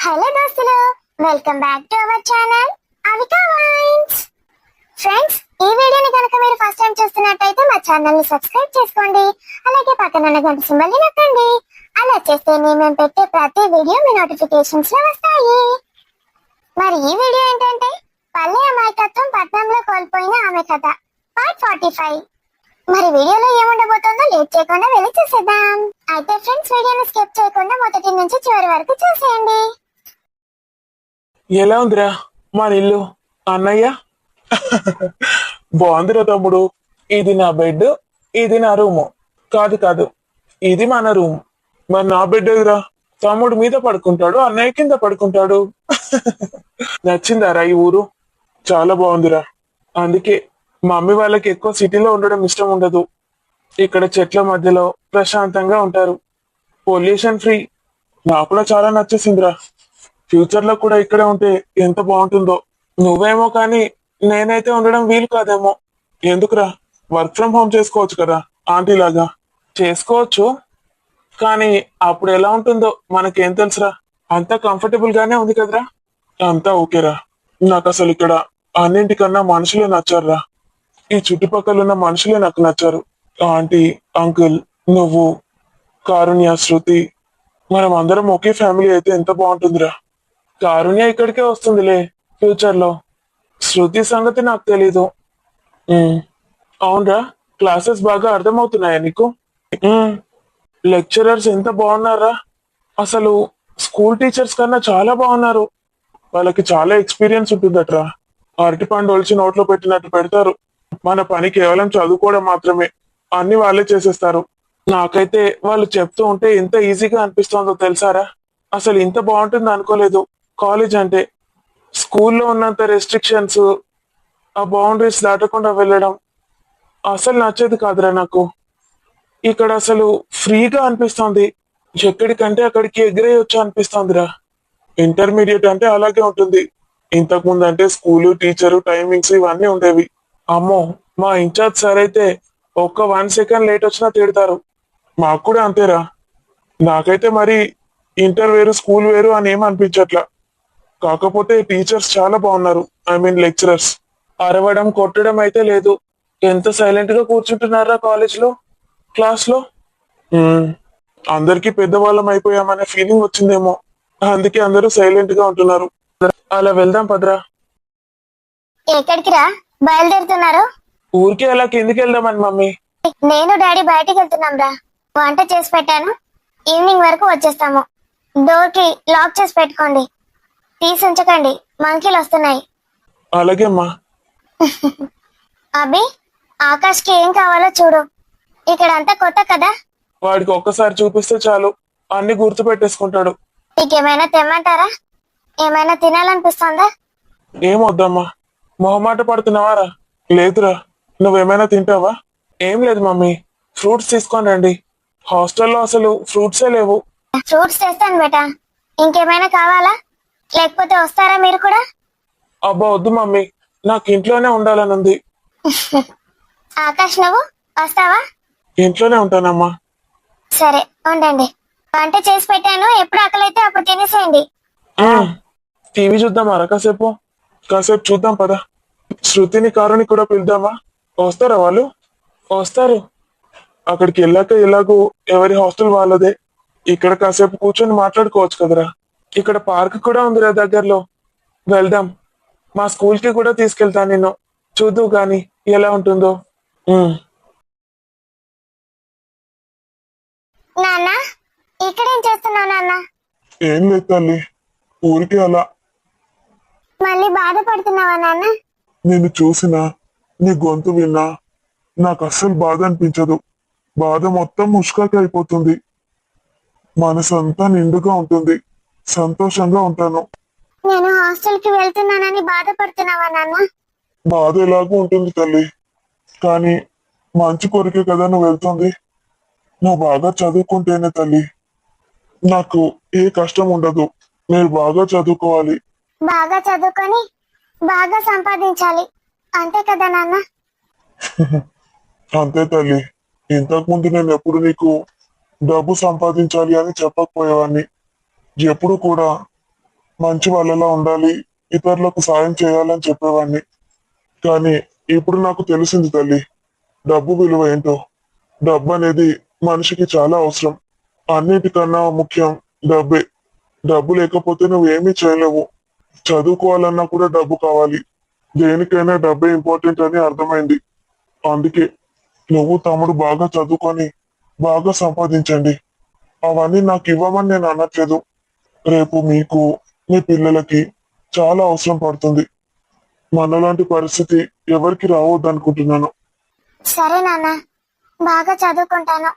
Hello దోస్తులు, welcome back to our channel Avika wines. Friends, ఈ వీడియోని కనుక మీరు ఫస్ట్ టైం చూస్తున్నట్టయితే మా ఛానల్ ని సబ్స్క్రైబ్ చేసుకోండి. అలాగే పక్కన ఉన్న గంట సింబల్ ని నొక్కండి. అలా చేస్తే మేము పెట్టే ప్రతి వీడియో మీ నోటిఫికేషన్స్ లో వస్తాయి. మరి ఈ వీడియో ఏంటంటే పల్లె అమాయకత్వం పట్నంలో కోల్పోయిన ఆమె కథ పార్ట్ 45. మరి వీడియోలో ఏముండబోతుందో లేట్ చేయకుండా వెళ్ళి చూసేద్దాం. అయితే ఫ్రెండ్స్, వీడియోని స్కిప్ చేయకుండా మొదటి నుంచి చివరి వరకు చూసేయండి. ఎలా ఉందిరా మన ఇల్లు అన్నయ్య? బాగుందిరా తమ్ముడు. ఇది నా బెడ్, ఇది నా రూము. కాదు ఇది మన రూమ్. మరి నా బెడ్ ఎదురా? తమ్ముడు మీద పడుకుంటాడు, అన్నయ్య కింద పడుకుంటాడు. నచ్చిందారా ఈ ఊరు? చాలా బాగుందిరా. అందుకే మా మమ్మీ వాళ్ళకి ఎక్కువ సిటీలో ఉండడం ఇష్టం ఉండదు. ఇక్కడ చెట్ల మధ్యలో ప్రశాంతంగా ఉంటారు, పొల్యూషన్ ఫ్రీ. నాకు కూడా చాలా నచ్చేసిందిరా. ఫ్యూచర్ లో కూడా ఇక్కడే ఉంటే ఎంత బాగుంటుందో. నువ్వేమో కానీ నేనైతే ఉండడం వీలు కాదేమో. ఎందుకురా? వర్క్ ఫ్రం హోమ్ చేసుకోవచ్చు కదా ఆంటీ లాగా. చేసుకోవచ్చు, కానీ అప్పుడు ఎలా ఉంటుందో మనకేం తెలుసురా. అంతా కంఫర్టబుల్ గానే ఉంది కదరా. అంతా ఓకేరా. నాకు అసలు ఇక్కడ అన్నింటికన్నా మనుషులే నచ్చారురా. ఈ చుట్టుపక్కల ఉన్న మనుషులే నాకు నచ్చారు. ఆంటీ, అంకుల్, నువ్వు, కారుణ్య, శృతి, మనం అందరం ఒకే ఫ్యామిలీ అయితే ఎంత బాగుంటుందిరా. కారుణ్య ఇక్కడికే వస్తుందిలే ఫ్యూచర్ లో. శృతి సంగతి నాకు తెలీదు. అవునరా, క్లాసెస్ బాగా అర్థమవుతున్నాయా నీకు? లెక్చరర్స్ ఎంత బాగున్నారా. అసలు స్కూల్ టీచర్స్ కన్నా చాలా బాగున్నారు. వాళ్ళకి చాలా ఎక్స్పీరియన్స్ ఉంటుందట్రా. అరటిపండు ఒలిచి నోట్లో పెట్టినట్టు పెడతారు. మన పని కేవలం చదువుకోవడం మాత్రమే. అన్ని వాళ్ళే చేసేస్తారు. నాకైతే వాళ్ళు చెప్తూ ఉంటే ఎంత ఈజీగా అనిపిస్తుందో తెలుసారా. అసలు ఇంత బాగుంటుంది అనుకోలేదు కాలేజ్ అంటే. స్కూల్లో ఉన్నంత రెస్ట్రిక్షన్స్, ఆ బౌండరీస్ దాటకుండా వెళ్ళడం అసలు నచ్చేది కాదురా నాకు. ఇక్కడ అసలు ఫ్రీగా అనిపిస్తుంది. ఎక్కడికంటే అక్కడికి ఎగిరేయొచ్చు అనిపిస్తుందిరా. ఇంటర్మీడియట్ అంటే అలాగే ఉంటుంది. ఇంతకు ముందు అంటే స్కూలు, టీచరు, టైమింగ్స్ ఇవన్నీ ఉండేవి. అమ్మో, మా ఇన్ఛార్జ్ సార్ అయితే ఒక్క 1 సెకండ్ లేట్ వచ్చినా తిడతారు. మాకు కూడా అంతేరా. నాకైతే మరి ఇంటర్ వేరు స్కూల్ వేరు అని ఏం అనిపించట్లా. కాకపోతే టీచర్స్ చాలా బాగున్నారు. I mean lecturers. అరవడం, కొట్టడం అయితే లేదు. ఎంత సైలెంట్ గా కూర్చుంటున్నారా కాలేజ్ లో, క్లాస్ లో. అందరికీ పెద్దవాళ్ళం అయిపోయామనే ఫీలింగ్ వచ్చిందేమో. అందుకే అందరూ సైలెంట్ గా ఉంటున్నారు. అలా వెళ్దాం పదరా. ఎక్కడికి రా బయలుదేరుతున్నారు? ఊరికే అలా కిందికి వెళ్దామని మమ్మీ. నేను డాడీ బయటికి వెళ్తున్నాం రా. వంట చేసి పెట్టాను, ఈవినింగ్ వరకు వచ్చేస్తాము. డోర్ కి లాక్ చేసి పెట్టుకోండి, తీసి ఉంచకండి, మంకీలు వస్తున్నాయి. అలాగే అమ్మా. అభి, ఆకాష్ కి ఏం కావాలో చూడు. ఇక్కడ అంతా కొత్త కదా. వాడికి ఒక్కసారి చూపిస్తే చాలు, అన్ని గుర్తు పెట్టేసుకుంటాడు. నీకేమైనా తెమ్మంటారా? ఏమైనా తినాలనిపిస్తుందా? ఏమొద్దమ్మా. మొహమాట పడుతున్నావారా? లేదురా. నువ్వేమైనా తింటావా? ఏం లేదు మమ్మీ, ఫ్రూట్స్ తీసుకొని రండి. హాస్టల్లో అసలు ఫ్రూట్సే లేవు. ఫ్రూట్స్ తెస్తాను బేటా. ఇంకేమైనా కావాలా? లేకపోతే వస్తారా మీరు కూడా? అబ్బా వద్దు మమ్మీ, నాకు ఇంట్లోనే ఉండాలనుంది. ఆకాష్, నువ్వు వస్తావా? ఇంట్లోనే ఉంటానమ్మా. సరే ఉండండి, వంట చేసి పెట్టాను. ఎప్పుడు ఆకలైతే అప్పుడు తినేసేయండి. టీవీ చూద్దామారా కాసేపు? కాసేపు చూద్దాం పదా. శృతిని, కారుని కూడా పిలుద్దామా? వస్తారా వాళ్ళు? వస్తారు. అక్కడికి వెళ్ళాక ఎలాగో ఎవరి హాస్టల్ వాళ్ళదే. ఇక్కడ కాసేపు కూర్చొని మాట్లాడుకోవచ్చు కదరా. ఇక్కడ పార్క్ కూడా ఉందిరా దగ్గరలో. వెళ్దాం. మా స్కూల్ కి కూడా తీసుకెళ్తాను నిన్ను. చూద్దు గాని ఎలా ఉంటుందో. నాన్న, ఇక్కడేం చేస్తున్నావు నాన్న? ఏం లేదు తల్లి, ఊరికే అలా. మళ్ళీ బాధపడుతున్నావా నాన్న? నిన్ను చూసినా, నీ గొంతు విన్నా నాకు అస్సలు బాధ అనిపించదు. బాధ మొత్తం ముష్కాకి అయిపోతుంది. మనసంతా నిండుగా ఉంటుంది. సంతోషంగా ఉంటాను. నేను హాస్టల్ కి వెళ్తున్నానని బాధపడుతున్నావా నాన్న? బాధ ఎలాగూ ఉంటుంది తల్లి, కానీ మంచి కొరికే కదా నువ్వు వెళ్తుంది. నువ్వు బాగా చదువుకుంటేనే తల్లి నాకు ఏ కష్టం ఉండదు. మీరు బాగా చదువుకోవాలి. బాగా చదువుకొని బాగా సంపాదించాలి, అంతే కదా నాన్న? అంతే తల్లి. ఇంతకు ముందు నేను ఎప్పుడు నీకు డబ్బు సంపాదించాలి అని చెప్పకపోయేవాడిని. ఎప్పుడు కూడా మంచి వాళ్ళలా ఉండాలి, ఇతరులకు సాయం చేయాలని చెప్పేవాడిని. కానీ ఇప్పుడు నాకు తెలిసింది తల్లి, డబ్బు విలువ ఏంటో. డబ్బు అనేది మనిషికి చాలా అవసరం. అన్నిటికన్నా ముఖ్యం డబ్బే. డబ్బు లేకపోతే నువ్వేమీ చేయలేవు. చదువుకోవాలన్నా కూడా డబ్బు కావాలి. దేనికైనా డబ్బే ఇంపార్టెంట్ అని అర్థమైంది. అందుకే నువ్వు తమ్ముడు బాగా చదువుకొని బాగా సంపాదించండి. అవన్నీ నాకు ఇవ్వమని నేను అనట్లేదు. రేపు మీకు, మీ పిల్లలకి చాలా అవసరం పడుతుంది. మనలాంటి పరిస్థితి ఎవరికి రావద్దు అనుకుంటున్నాను. సరే నాన్న, బాగా చదువుకుంటాను.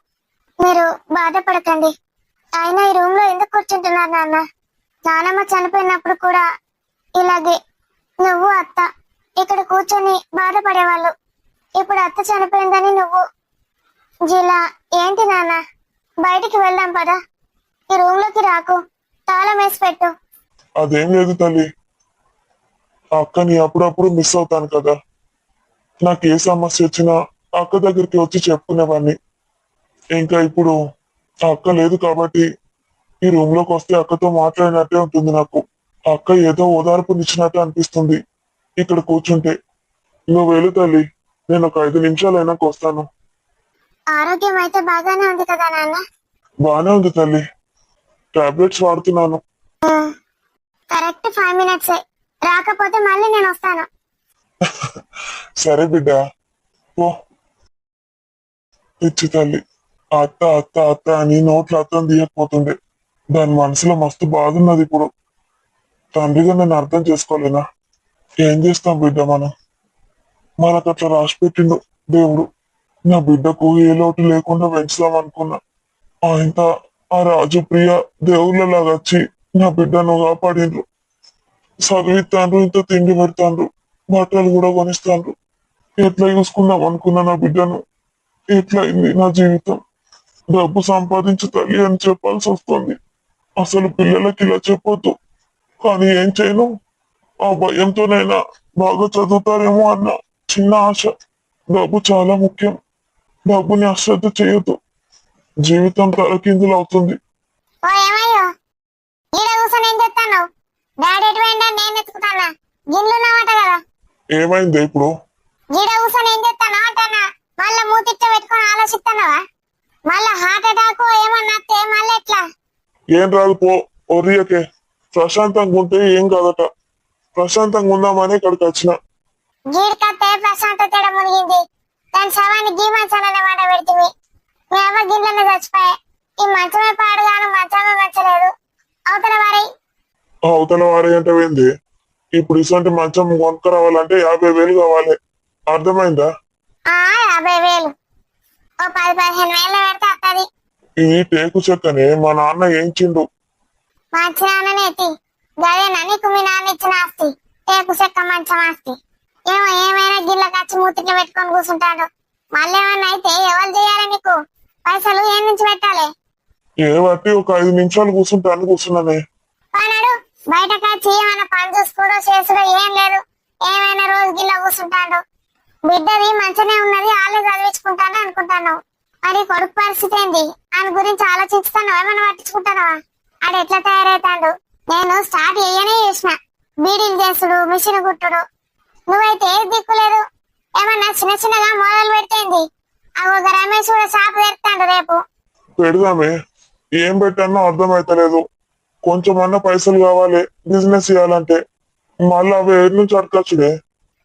మీరు బాధపడకండి. అయినా ఈ రూమ్ లో ఎందుకు కూర్చుంటున్నారు నాన్న? నానమ్మ చనిపోయినప్పుడు కూడా ఇలాగే నువ్వు అత్త ఇక్కడ కూర్చొని బాధపడేవాళ్ళు. ఇప్పుడు అత్త చనిపోయిందని నువ్వు ఇలా ఏంటి నాన్న? బయటికి వెళ్దాం పదా. ఈ రూమ్ లోకి రాకు, తాళం వేసి పెట్టు. అదేం లేదు తల్లి, అక్కని అప్పుడప్పుడు మిస్ అవుతాను కదా. నాకు ఏ సమస్య వచ్చినా అక్క దగ్గరికి వచ్చి చెప్పుకునేవాడిని. ఇంకా ఇప్పుడు అక్క లేదు కాబట్టి ఈ రూమ్ లోకి వస్తే అక్కతో మాట్లాడినట్టే ఉంటుంది నాకు. అక్క ఏదో ఓదార్పునిచ్చినట్టు అనిపిస్తుంది ఇక్కడ కూర్చుంటే. నువ్వు వెళ్ళు తల్లి, నేను ఒక 5 నిమిషాలైనాక వస్తాను. ఆరోగ్యం అయితే బాగానే ఉంది కదా నాన్న? బానే ఉంది తల్లి, టాబ్లెట్స్ వాడుతున్నాను. Correct 5 minutes. రాకపోతే మళ్ళీ నేను వస్తాను. సరే బిడ్డ, ఓ పిచ్చి తల్లి. అత్త అత్త అత్త అని నోట్లో అర్థం తీయకపోతుండే. దాని మనసులో మస్తు బాధ ఉన్నది ఇప్పుడు. తండ్రిగా నేను అర్థం చేసుకోలేనా? ఏం చేస్తాం బిడ్డ, మనకు అట్లా రాసి పెట్టిండు దేవుడు. నా బిడ్డకు ఏ లోటు లేకుండా పెంచుదాం అనుకున్నా. ఆయన ఆ రాజు ప్రియ దేవుళ్ళలాగా వచ్చి నా బిడ్డను కాపాడిండ్రు. చదివిస్తాండ్రు, ఇంత తిండి పెడతాండ్రు, బట్టలు కూడా కొనిస్తాండ్రు. ఎట్లా చూసుకుందాం అనుకున్నా నా బిడ్డను. ఎట్లా అయింది నా జీవితం? డబ్బు సంపాదించు తల్లి అని చెప్పాల్సి వస్తుంది. అసలు పిల్లలకి ఇలా చెప్పొద్దు, కానీ ఏం చేయను. ఆ భయంతోనైనా బాగా చదువుతారేమో అన్న చిన్న ఆశ. డబ్బు చాలా ముఖ్యం. డబ్బుని అశ్రద్ధ చేయొద్దు, జీవితం తలకిందులు అవుతుంది. ఓ ఏమయ్యో, ఈడ కూర్చొని ఏం చేస్తాను? డాడీ ఎటు పోయిండా? నేను ఎత్తుకుతానా? గిన్నెలున్నమాట కదా. ఏమైంది ఇప్పుడు? ఈడ కూర్చొని ఏం చేస్తాను అంటానా? మళ్ళా మూతిట్ట పెట్టుకొని ఆలోచిస్తున్నావా? మళ్ళా హార్ట్ అటాక్ ఏమన్నా వస్తే మళ్ళీ ఎట్లా? ఏం రాదు పో, ఒరియకే. ప్రశాంతంగా ఉంటే ఏం కాదట. ప్రశాంతంగా ఉందామని ఇక్కడికి వచ్చిన. గీడికత్తే ప్రశాంతత మునిగింది. దాని శవాన్ని గీ మంచాలనే మాట పెడుతుంది. మీ అవ్వ గిన్నెలను చచ్చిపోయాయి. ఈ మంచమే పాడుగాను, మంచమే మంచలేదు. అవతల వారి అవతల వారి అంటే ఏంది? ఇప్పుడు ఇటువంటి మంచం కొనుక్కరావాలంటే 50,000 కావాలి. అర్థమైందా? 50,000 ఓ 10-15 వేలు పెడితే వస్తుంది. ఇది టేకు చెక్కనే మా నాన్న ఏంచిండు. మంచి నాన్ననే ఎత్తి గదేనా నీకు మీ నాన్న ఇచ్చిన ఆస్తి? టేకు చెక్క మంచం ఆస్తి. ఏమైనా గిళ్ళ ఖర్చు మూతిట్లో పెట్టుకొని కూర్చుంటాడు. మళ్ళీ ఏమన్నా అయితే ఎవరు చేయాలి నీకు? పైసలు ఏం నుంచి పెట్టాలి? ఏ బట్టి ఒక 5 నిమిషాలు కూర్చుంటాను కూర్చున్నానే. అన్నాడు బయటకు వచ్చి ఏమైనా పని చూసుకోవడో చేసుడో ఏం లేదు. ఏమైనా రోజు గిల్ల కూర్చుంటాడు. బిడ్డది మంచిగానే ఉన్నది, వాళ్ళే చదివించుకుంటాను అనుకుంటాను. మరి కొడుకు పరిస్థితి ఏంది? ఆయన గురించి ఆలోచించుతాను. ఏమైనా పట్టించుకుంటానవా? ఆడు ఎట్లా తయారవుతాడు? నేను స్టార్ట్ చేయనే చేసిన. బీడీలు చేసుడు, మిషన్ కుట్టుడు. నువ్వైతే ఏది దిక్కులేదు. ఏమన్నా చిన్న చిన్నగా మొదలు పెడితేంది? ఒక రమేష్ కూడా షాప్ తెరుతాడు రేపు. పెడదామే, ఏం పెట్టానో అర్థమైతలేదు. కొంచెమన్నా పైసలు కావాలి బిజినెస్ చేయాలంటే. మళ్ళీ అవి ఏడు నుంచి అడగచ్చుడే.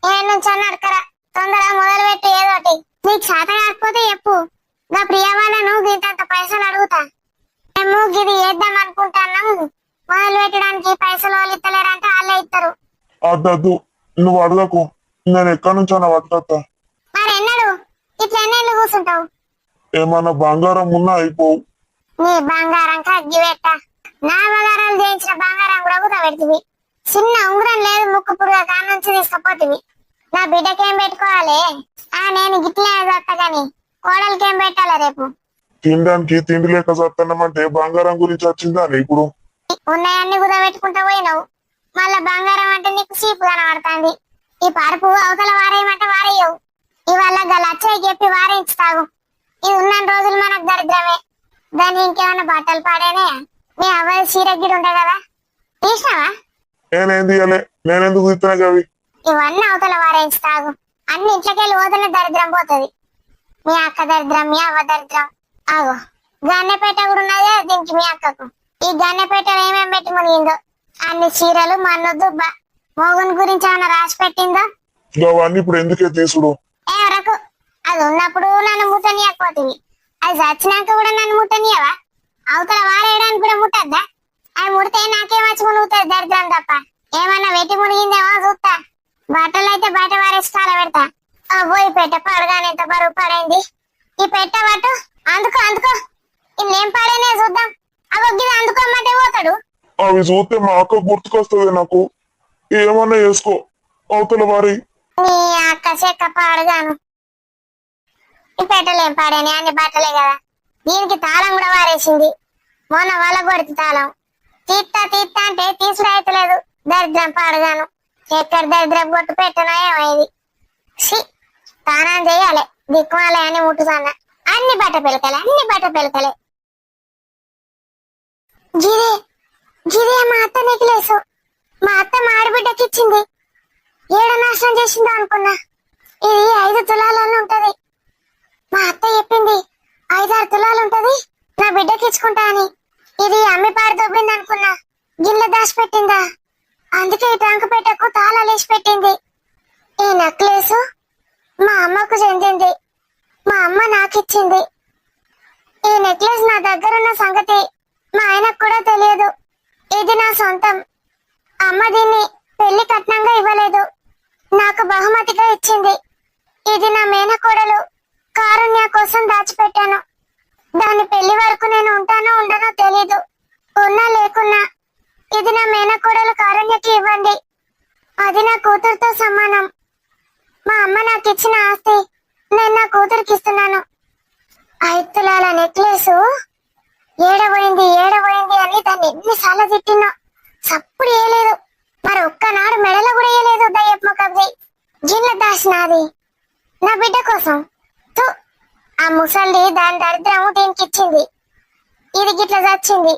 ఏడు నుంచి అన్న అడకరా, తొందరగా మొదలు పెట్టి ఏదోటి. నీకు చేత కాకపోతే చెప్పు, నా ప్రియవాళ్ళను దీంతంత పైసలు అడుగుతా. మేము గిది వేద్దాం అనుకుంటున్నాం. మొదలు పెట్టడానికి పైసలు వాళ్ళు ఇస్తలేరంటే వాళ్ళే ఇస్తారు. అద్దద్దు, నువ్వు అడగకు. నేను ఎక్కడి నుంచైనా పట్టుకొస్తా. మరి ఎన్నడు ఇట్లా ఎన్నేళ్ళు కూర్చుంటావు? ఏమన్నా బంగారం ఉన్నా అయిపోవు. నీ బంగారం కగ్గి పెట్ట. నా బంగారాలు చేయించిన బంగారం కూడా కుదబెడుతుంది. చిన్న ఉంగరం లేదు ముక్కు పురుగా కాని నుంచి తీసుకుపోతుంది. నా బిడ్డకేం పెట్టుకోవాలి? నేను గిట్లే చస్తా గాని కోడలికేం పెట్టాలి రేపు? తినడానికి తిండి లేక చత్తన్నామంటే బంగారం గురించి వచ్చిందా ఇప్పుడు? ఉన్నాయన్ని కుదబెట్టుకుంటా పోయినావు. మళ్ళా బంగారం అంటే నీకు చీపు కనబడుతుంది. ఈ పరుపు అవతల వారేయమంటే వారేయవు. ఇవాళ గలచ్చయ్య చెప్పి వారేయించుతావు. ఇది ఉన్న రోజులు మనకు దరిద్రమే. దాన్ని ఇంకేమన్నా బట్టలు పాడేనే? మీ అవ్వది చీర గిడి ఉంటాయి కదా, తీసినావా? నేనేం తీయలే, నేనెందుకు తీస్తున్నా గవి? ఇవన్నీ అవతల వారేంచి తాగు. అన్ని ఇంట్లోకెళ్ళి పోతేనే దరిద్రం పోతుంది. మీ అక్క దరిద్రం, మీ అవ్వ దరిద్రం. ఆగో గన్నెపేట కూడా ఉన్నదే దీనికి మీ అక్కకు. ఈ గన్నెపేటలో ఏమేం పెట్టి మునిగిందో. అన్ని చీరలు మన్నొద్దు మోగుని గురించి ఏమైనా రాసి పెట్టిందో. అవన్నీ ఇప్పుడు ఎందుకే తీసుడు? ఎవరకు అది ఉన్నప్పుడు నన్ను ముట్టనియకపోతుంది, అది చచ్చినాక కూడా నన్ను ముట్టనియవా? అవతల వారేయడానికి కూడా ముట్టద్దా? అది ముడితే నాకేం వచ్చి మునుగుతుంది దరిద్రం తప్ప. ఏమన్నా వెట్టి మునిగిందేమో చూస్తా. బట్టలు అయితే బయట వారేసి కాల పెడతా. పోయి పెట్ట పడగానే ఎంత బరువు పడైంది. ఈ పెట్ట పట్టు అందుకో అందుకో. ఇన్నేం పడేనే చూద్దాం. అవొగ్గిది అందుకోమంటే పోతాడు. అవి చూస్తే మా అక్క గుర్తుకొస్తుంది నాకు. ఏమన్నా చేసుకో అవతల వారి. నీ అక్క చెక్క పాడుగాను. ఈ పెట్టలేం పాడేని అన్ని బట్టలే కదా. దీనికి తాళం కూడా వారేసింది. మొన్న వల కొడితే తాళం తీత్తా తీత్తా అంటే తీసుడు అయితలేదు. దరిద్రం పాడుగాను. ఎక్కడ దరిద్రం కొట్టు పెట్టనో ఏమైంది. స్నానం చెయ్యాలి. దిక్కుమాలే అని ముట్టుకున్నా. అన్ని బట్ట పిలకలే, అన్ని బట్ట పిలకలే. గిదే గిదే మా అత్త నెక్లేసు. మా అత్త మా ఆడబిడ్డకి ఇచ్చింది. ఏడ నాశనం చేసిందో అనుకున్నా. ఇది 5 తులాలలో ఉంటది. మా అత్త చెప్పింది 5-6 తులాలు ఉంటది, నా బిడ్డకి ఇచ్చుకుంటా అని. ఇది అమ్మి పాడు దొబ్బింది అనుకున్నా. గిన్నె దాచిపెట్టిందా? అందుకే ఈ ట్రంక్ పెట్టకు తాళాలేసి పెట్టింది. ఈ నెక్లెస్ మా అమ్మకు చెందింది. మా అమ్మ నాకిచ్చింది. ఈ నెక్లెస్ నా దగ్గరున్న సంగతి మా ఆయనకు కూడా తెలియదు. ఇది నా సొంతం. అమ్మ దీన్ని పెళ్లి కట్నంగా ఇవ్వలేదు, నాకు బహుమతిగా ఇచ్చింది. ఇది నా మేనకోడలు కారుణ్య కోసం దాచిపెట్టాను. దాని పెళ్లి వరకు నేను ఉంటానో ఉండనో తెలీదు. ఉన్నా లేకున్నా ఇది నా మేనకోడలు కారుణ్యకి ఇవ్వండి. అది నా కూతురుతో సమానం. మా అమ్మ నాకు ఇచ్చిన ఆస్తి నేను నా కూతురికి ఇస్తున్నాను. 5 తులాల నెక్లెస్ ఏడబోయింది అని దాన్ని ఎన్నిసార్లు తిట్టినో చప్పుడు వేయలేదు. మరి ఒక్కనాడు మెడలో కూడా వేయలేదు. దయ్యపు మొక్కది గిన్నె దాసినాది నా బిడ్డ కోసం. ఆ ముసల్ది దాని దరిద్రము దీనికి ఇచ్చింది. ఇది గిట్ల చచ్చింది.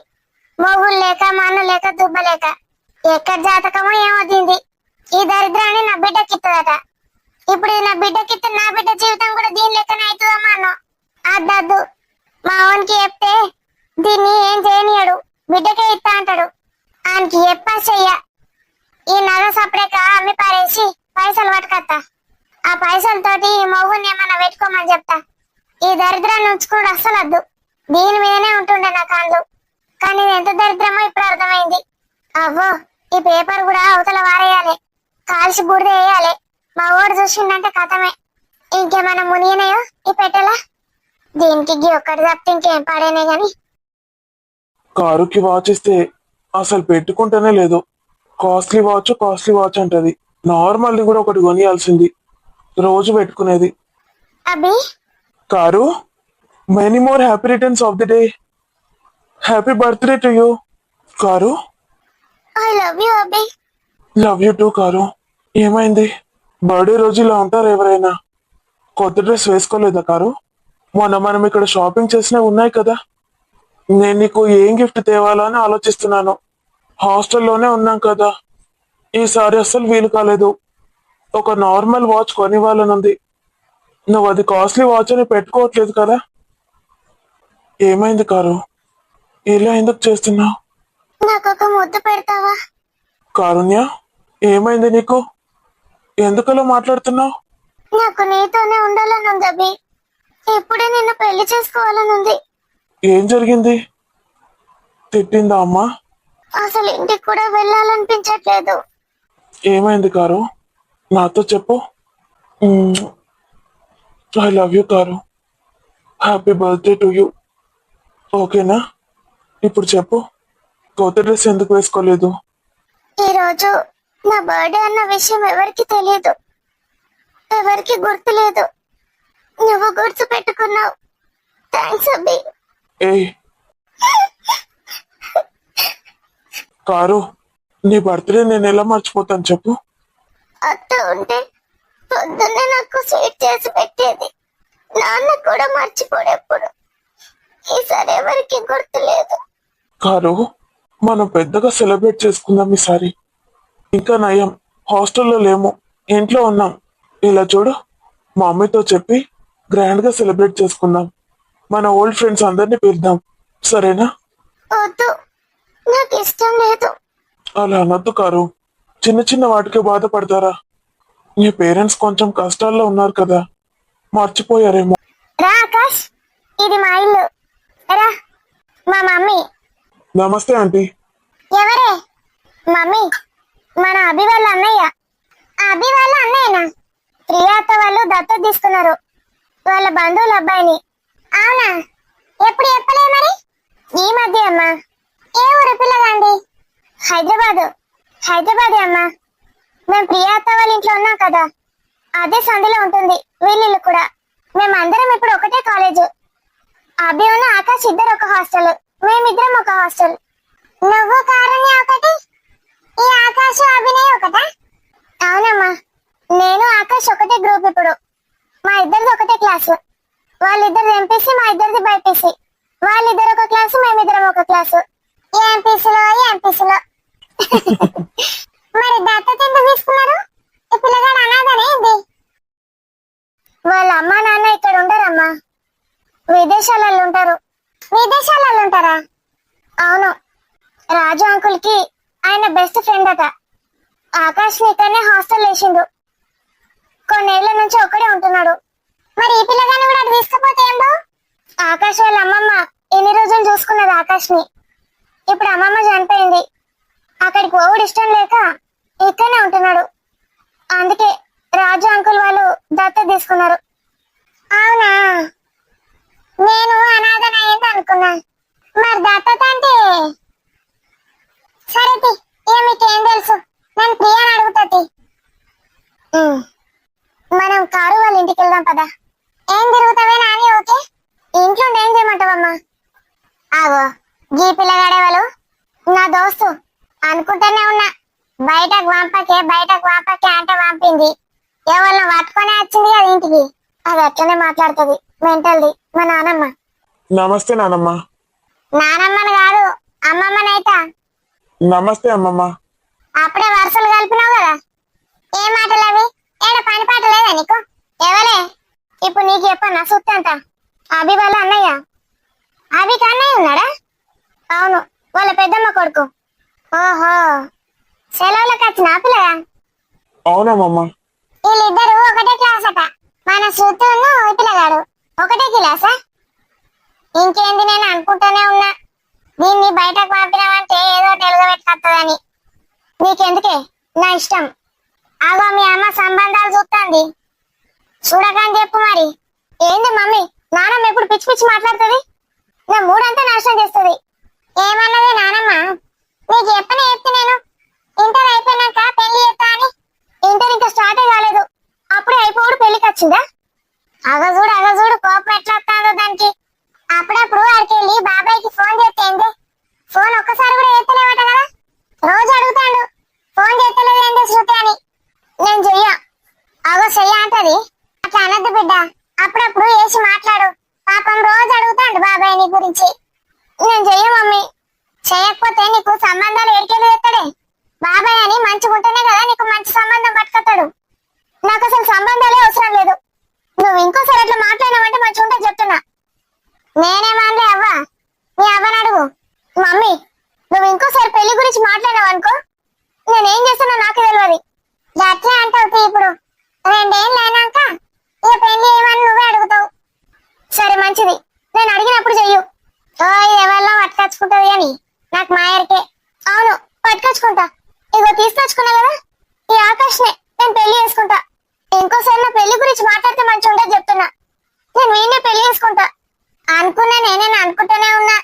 మొగులు లేక మన్ను లేక దుబ్బలేక ఎక్కడ జాతకమో ఏమో దీంది. ఈ దరిద్రాన్ని నా బిడ్డకిత్తదట. ఇప్పుడు నా బిడ్డకిత్తే నా బిడ్డ జీవితం కూడా దీని లెక్కనే అవుతుందమ్మా అన్న. అద్దద్దు. మా ఓన్కి చెప్తే దీన్ని ఏం చేయనియడు, బిడ్డకే ఇస్తా అంటాడు. ఆయనకి చెప్పా చెయ్య. ఈ నగ సపరేక అమ్మి పారేసి పైసలు పట్టుకత్తా. ఆ పైసలతోటి ఈ మొగుని ఏమన్నా పెట్టుకోమని చెప్తా. ఈ దరిద్రాన్ని ఉంచుకోడు అస్సలు వద్దు. దీని మీదనే ఉంటుండే నా కాళ్ళు. కానీ ఇది ఎంత దరిద్రమో ఇప్పుడు అర్థమైంది. అవ్వో ఈ పేపర్ కూడా అవతల వారేయాలి, కాల్చి బూడిద వేయాలి. మా ఓడు చూసిండంటే కథమే. ఇంకేమన్నా మునిగినాయో ఈ పెట్టెలా? దీనికి గీ ఒక్కటి తప్పితే ఇంకేం పాడేనే గాని. కారుకి వాచ్ ఇస్తే అసలు పెట్టుకుంటేనే లేదు. కాస్ట్లీ వాచ్ అంటది. నార్మల్ ది కూడా ఒకటి కొనియాల్సింది, రోజు పెట్టుకునేది. Abbi Karu, many more happy returns of the day. Happy birthday to you Karu. I love you Abbi. Love you too Karu. ఏమైంది? బర్త్డే రోజు ఇలా ఉంటారు ఎవరైనా? కొత్త డ్రెస్ వేసుకోలేదా కారు? మొన్న మనం ఇక్కడ షాపింగ్ చేసినవి ఉన్నాయి కదా. నేను నీకు ఏం గిఫ్ట్ తేవాలా అని ఆలోచిస్తున్నాను. హాస్టల్లోనే ఉన్నాం కదా, ఈసారి అస్సలు వీలు కాలేదు. ఒక నార్మల్ వాచ్ కొనివ్వాలనుంది. నువ్వు అది కాస్ట్లీ వాచ్ అని పెట్టుకోవట్లేదు కదా. ఏమైంది కారు? ఇలా ఎందుకు చేస్తున్నావు? నాకు ఒక ముద్దు పెడతావా? కారుణ్య, ఏమైంది నీకు? ఎందుకలా మాట్లాడుతున్నావు? నాకు నీతోనే ఉండాలని ఉంది అబ్బి. ఇప్పుడే నిన్ను పెళ్లి చేసుకోవాలనుంది. ఏం జరిగింది? తిట్టిందా అమ్మా? అసలు ఇంటికి కూడా వెళ్ళాలనిపించట్లేదు. ఏమైంది కారు? నాతో చెప్పు. I love you car. Happy birthday to you. ఓకేనా? ఇప్పుడు చెప్పు, కొత్త డ్రెస్ ఎందుకు వేసుకోలేదు? ఈ రోజు నా బర్త్డే అన్న విషయం ఎవరికి తెలియదు, ఎవరికి గుర్తులేదు. నువ్వు గుర్తు పెట్టుకున్నావు. థ్యాంక్స్ అబ్బి. ఏయ్ కారు, నీ బర్త్డే నేను ఎలా మర్చిపోతాను చెప్పు. అత్త ఉంటే పొద్దున్నే నాకు స్వీట్ చేసి పెట్టేది. నాన్న కూడా మర్చిపోడెప్పుడు. ఈసారి ఎవరికి గుర్తులేదు. కారు, మనం పెద్దగా సెలబ్రేట్ చేసుకుందాం ఈసారి. ఇంకా నయం, హాస్టల్లో లేము, ఇంట్లో ఉన్నాం. ఇలా చూడు, మా అమ్మతో చెప్పి గ్రాండ్ గా సెలబ్రేట్ చేసుకుందాం. మన ఓల్డ్ ఫ్రెండ్స్ అందరినీ పిలుద్దాం, సరేనా? వద్దు, నాకు ఇష్టం లేదు. అలా అనొద్దు కారు. చిన్న చిన్న వాటికి బాధపడతారా? మీ పేరెంట్స్ కొంచెం కష్టాల్లో ఉన్నారు కదా, మర్చిపోయారేమో. రా ఆకాష్, ఇది మా ఇల్లు. రా. మా మమ్మీ. నమస్తే ఆంటీ. ఎవరే? మమ్మీ, మన అభి వాళ్ళ అన్నయ్య. అభి వాళ్ళ అన్నయ్యనా? ప్రియాత వాళ్ళు దత్తత తీసుకున్నారు వాళ్ళ బంధువుల అబ్బాయిని. అవునా? ఎప్పుడు చెప్పలే మరి? ఈ మధ్య అమ్మా. ఏ ఊరు పిల్లగాండి? హైదరాబాదు. హైదరాబాదే అమ్మా. మేము ప్రియాత వాళ్ళ ఇంట్లో ఉన్నాం కదా, అదే సందులో ఉంటుంది వీళ్ళిల్లు కూడా. మేమందరం ఇప్పుడు ఒకటే కాలేజు. అభి ఉన్న ఆకాష్ ఇద్దరు ఒక హాస్టల్, మేమిద్దరం ఒక హాస్టల్. నువ్వు కారుణ్య ఒకటి, ఈ ఆకాశ్ అభినయ్ ఒకటా? అవునమ్మా, నేను ఆకాష్ ఒకటే గ్రూప్. ఇప్పుడు మా ఇద్దరిది ఒకటే క్లాసు. వాళ్ళిద్దరిది ఎంపీసీ, మా ఇద్దరిది బైపీసీ. వాళ్ళిద్దరు ఒక క్లాసు, మేమిద్దరం ఒక క్లాసు. ఎంపీసీలో ఎంపీసీలో. మరి దత్తత ఎందుకు తీసుకున్నారు? ఈ పిల్లగాడు అనాథనే ఏంది? వాళ్ళ అమ్మా నాన్న ఇక్కడ ఉండరమ్మా, విదేశాలలో ఉంటారు. విదేశాలలో ఉంటారా? అవును, రాజు అంకుల్ కి ఆయన బెస్ట్ ఫ్రెండ్ అట. ఆకాష్ ఇక్కడనే హాస్టల్ వేసిండు. కొన్నేళ్ల నుంచి ఒక్కడే ఉంటున్నాడు. మరి ఈ పిల్లగాని కూడా అటు తీసుకుపోతే ఏంటో? ఆకాష్ వాళ్ళ అమ్మమ్మ ఎన్ని రోజులు చూసుకున్నది ఆకాష్ ని. ఇప్పుడు అమ్మమ్మ చనిపోయింది, అక్కడికి పోవుడు ఇష్టం లేక ఇక్కడనే ఉంటున్నాడు. అందుకే రాజు అంకుల్ వాళ్ళు దత్తత తీసుకున్నారు. అవునా? నేను అనాథనయ్యింది అనుకున్నా. మరి దత్తత అంటే సరే మీకేం తెలుసు? నేను ప్రియాని అడుగుతాది. మనం కారు వాళ్ళ ఇంటికి వెళ్దాం పదా. ఏం తిరుగుతావే నాని? ఓకే, ఇంట్లో ఏం చేయమంటావమ్మా? ఆగో, గీ పిల్లగాడే వాళ్ళు నా దోస్తు అనుకుంటూనే ఉన్నా. బయటకు వాంపకే అంటే వాంపింది. ఎవరిని పట్టుకొనే వచ్చింది కదా ఇంటికి. అది అట్లనే మాట్లాడుతుంది, మెంటల్ది మా నానమ్మ. నమస్తే నానమ్మ. నానమ్మని కాదు, అమ్మమ్మనైతా. నమస్తే అమ్మమ్మ. అప్పుడే వరుసలు కలిపినావు కదా, ఏ మాటలు అవి? ఏడ పని పాట లేదా నీకు? ఎవరే? ఇప్పుడు నీకు చెప్పన్నా సుత్తంత. అభి వాళ్ళ అన్నయ్య. అభికి అన్నయ్య ఉన్నాడా? అవును, వాళ్ళ పెద్దమ్మ కొడుకు. ఓహో, సెలవులకు వచ్చిన పిల్లగా? అవునమ్మమ్మ. వీళ్ళిద్దరు ఒకటే క్లాస్ అట. మన సుత్తును ఈ పిల్లగాడు ఒకటే క్లాసా? ఇంకేంది, నేను అనుకుంటూనే ఉన్నా దీన్ని బయటకు పంపినామంటే ఏదో తెలుగబెట్టుకొస్తుందని. నీకెందుకే, నా ఇష్టం. ఆగో, మీ అమ్మ సంబంధాలు చూస్తుంది, చూడకని చెప్పు. మరి ఏంది మమ్మీ, నానమ్మ ఎప్పుడు పిచ్చి పిచ్చి మాట్లాడుతుంది, నా మూడంతా నాశనం చేస్తుంది. ఏమన్నది నానమ్మ? నీకు చెప్పనే చెప్తే నేను ఇంటర్ అయిపోయినాక పెళ్లి చేస్తా అని. ఇంటర్ ఇంకా స్టార్టే కాలేదు, అప్పుడే అయిపోడు పెళ్లికి వచ్చిందా? అగజూడు కోపం ఎట్లా వస్తుందో దానికి. అప్పుడప్పుడు వాడికి వెళ్ళి బాబాయ్కి ఫోన్ చేస్తేంది? ఫోన్ ఒక్కసారి కూడా ఎత్తలేవట కదా, రోజు అడుగుతాడు ఫోన్ చేస్తలేదు ఏంటి శృతి అని. నేను చెయ్య. చెయ్య అంటది. అట్లా అనద్దు బిడ్డ, అప్పుడప్పుడు వేసి మాట్లాడు. పాపం రోజు అడుగుతాడు బాబాయ్ నీ గురించి. నేను చెయ్య మమ్మీ. చేయకపోతే నీకు సంబంధాలు ఎడికెళ్ళి చేస్తాడే. బాబాయ్ అని మంచిగుంటేనే కదా నీకు మంచి సంబంధం పట్టుకొస్తాడు. నాకు అసలు సంబంధాలే అవసరం లేదు. నువ్వు ఇంకోసారి అట్లా మాట్లాడినావంటే మంచిగా ఉంటుంది చెప్తున్నా. నేనేమాన్లే అవ్వ, నీ అవ్వని అడుగు. మమ్మీ, నువ్వు ఇంకోసారి పెళ్లి గురించి మాట్లాడావు అనుకో, నేనేం చేస్తానో నాకు తెలియదు. అట్లా అంటావు. ఇప్పుడు 2 ఏళ్ళు అయినాక ఇక పెళ్లి ఏమని నువ్వే అడుగుతావు. సరే మంచిది, నేను అడిగినప్పుడు చెయ్యు. ఎవరిలో పట్టుకొచ్చుకుంటుంది అని నాకు మాయరికే. అవును, పట్టుకొచ్చుకుంటా. ఇగో తీసుకొచ్చుకున్నా కదా, ఈ ఆకాష్నే నేను పెళ్లి చేసుకుంటా. ఇంకోసారి నా పెళ్లి గురించి మాట్లాడితే మంచిగా ఉండదు చెప్తున్నా. నేను వీడినే పెళ్లి చేసుకుంటా అనుకున్నా. నేనే అనుకుంటూనే ఉన్నా.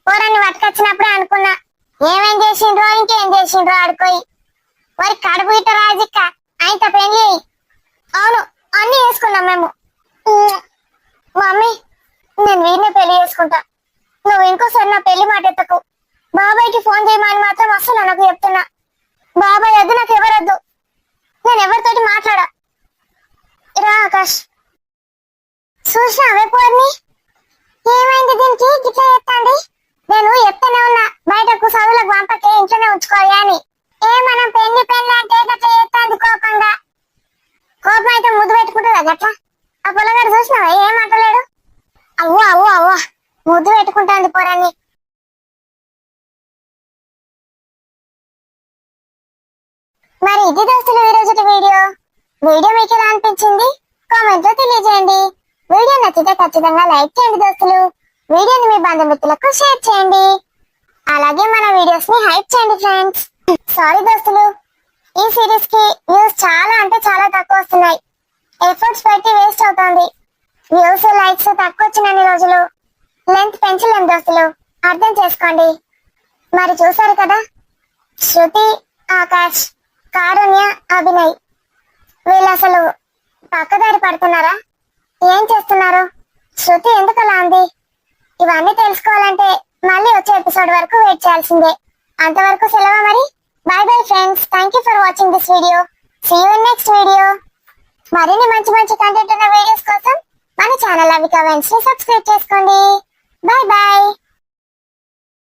పోరాన్ని పట్టుకొచ్చినప్పుడే అనుకున్నా, ఏమేం చేసిండ్రో ఇంకేం చేసిండ్రో ఆడుకోయి. వారి కడుపు ఇట్ట రాజిక్క అయిత పెళ్లి. అవును, అన్ని చేసుకున్నాం మేము. మమ్మీ, నేను వీడినే పెళ్లి చేసుకుంటా. నువ్వు ఇంకోసారి నా పెళ్లి మాట ఎత్తకు. బాబాయ్కి ఫోన్ చేయమని మాత్రం అసలు నాకు చెప్తున్నా. బాబాయ్ వద్దు, నాకు ఎవరొద్దు. నేను ఎవరితోటి మాట్లాడా. రా ఆకాష్. చూసినావే పోర్ని, ఏమైంది దీనికి గిట్లా చెప్తాంది? నేను చెప్తానే ఉన్నా బయటకు చదువులకు పంపకే, ఇంట్లోనే ఉంచుకోవాలి అని. మనం పెళ్లి మరి ఇది దోస్తులు ఈ రోజు వీడియో మీకు ఎలా అనిపించింది కామెంట్ లో తెలియజేయండి. వీడియో నచ్చితే ఖచ్చితంగా లైక్ చేయండి దోస్తులు. వీడియోని మీ బంధుమిత్రులకు షేర్ చేయండి. అలాగే మన వీడియోస్ ని హైప్ చేయండి ఫ్రెండ్స్. సారీ దోస్తులు, ఈ సిరీస్ కి వ్యూస్ చాలా అంటే చాలా తక్కువ వస్తున్నాయి. ఎఫర్ట్స్ పెట్టి వేస్ట్ అవుతోంది. వ్యూస్ లైక్స్ తక్కువ వచ్చిన రోజులు లెంత్ పెంచలేం దోస్తులు, అర్థం చేసుకోండి. మరి చూసారు కదా, శృతి, ఆకాష్, కారుణ్య, అభినయ్ వీళ్ళు అసలు పక్కదారి పడుతున్నారా? ఏం చేస్తున్నారు? శృతి ఎందుకు అలా ఉంది? ఇవన్నీ తెలుసుకోవాలంటే మళ్ళీ వచ్చే ఎపిసోడ్ వరకు వెయిట్ చేయాల్సిందే. అంతవరకు సెలవు మరి. Bye bye friends. Thank you for watching this video. See you in next video. మరిన్ని మంచి మంచి కంటెంట్ ఉన్న వీడియోస్ కోసం మన ఛానల్ అవికా వెన్స్ ని సబ్స్క్రైబ్ చేసుకోండి. Bye by.